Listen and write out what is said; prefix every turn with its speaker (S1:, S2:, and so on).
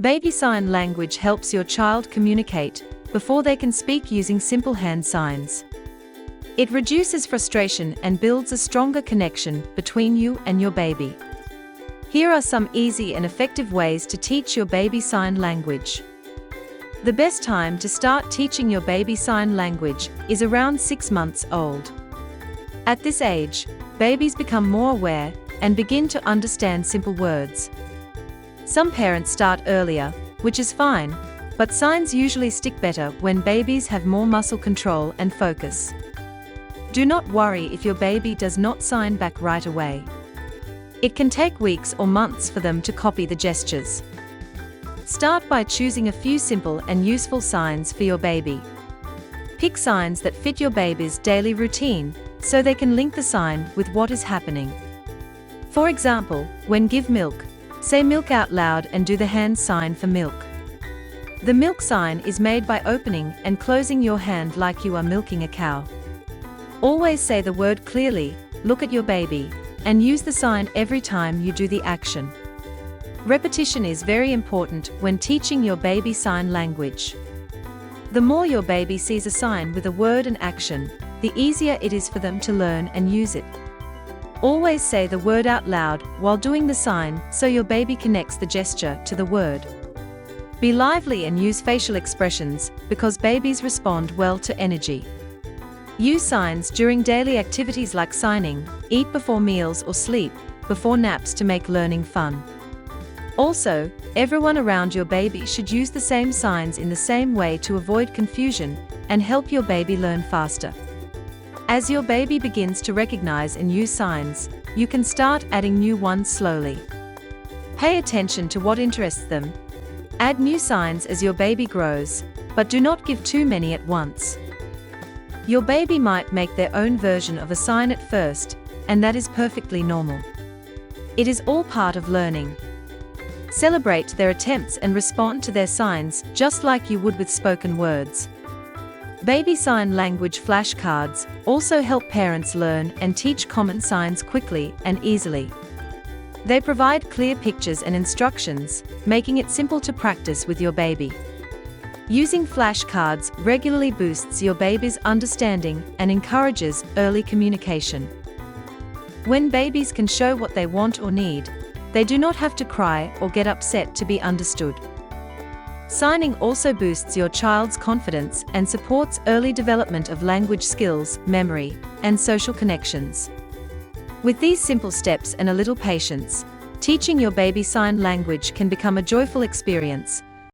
S1: Baby sign language helps your child communicate before they can speak using simple hand signs. It reduces frustration and builds a stronger connection between you and your baby. Here are some easy and effective ways to teach your baby sign language. The best time to start teaching your baby sign language is around 6 months old. At this age, babies become more aware and begin to understand simple words. Some parents start earlier, which is fine, but signs usually stick better when babies have more muscle control and focus. Do not worry if your baby does not sign back right away. It can take weeks or months for them to copy the gestures. Start by choosing a few simple and useful signs for your baby. Pick signs that fit your baby's daily routine, so they can link the sign with what is happening. For example, when give milk, say milk out loud and do the hand sign for milk. The milk sign is made by opening and closing your hand like you are milking a cow. Always say the word clearly, look at your baby, and use the sign every time you do the action. Repetition is very important when teaching your baby sign language. The more your baby sees a sign with a word and action, the easier it is for them to learn and use it. Always say the word out loud while doing the sign so your baby connects the gesture to the word. Be lively and use facial expressions because babies respond well to energy. Use signs during daily activities like signing, eat before meals or sleep before naps to make learning fun. Also, everyone around your baby should use the same signs in the same way to avoid confusion and help your baby learn faster. As your baby begins to recognize and use signs, you can start adding new ones slowly. Pay attention to what interests them. Add new signs as your baby grows, but do not give too many at once. Your baby might make their own version of a sign at first, and that is perfectly normal. It is all part of learning. Celebrate their attempts and respond to their signs just like you would with spoken words. Baby sign language flashcards also help parents learn and teach common signs quickly and easily. They provide clear pictures and instructions, making it simple to practice with your baby. Using flashcards regularly boosts your baby's understanding and encourages early communication. When babies can show what they want or need, they do not have to cry or get upset to be understood. Signing also boosts your child's confidence and supports early development of language skills, memory, and social connections. With these simple steps and a little patience, teaching your baby sign language can become a joyful experience,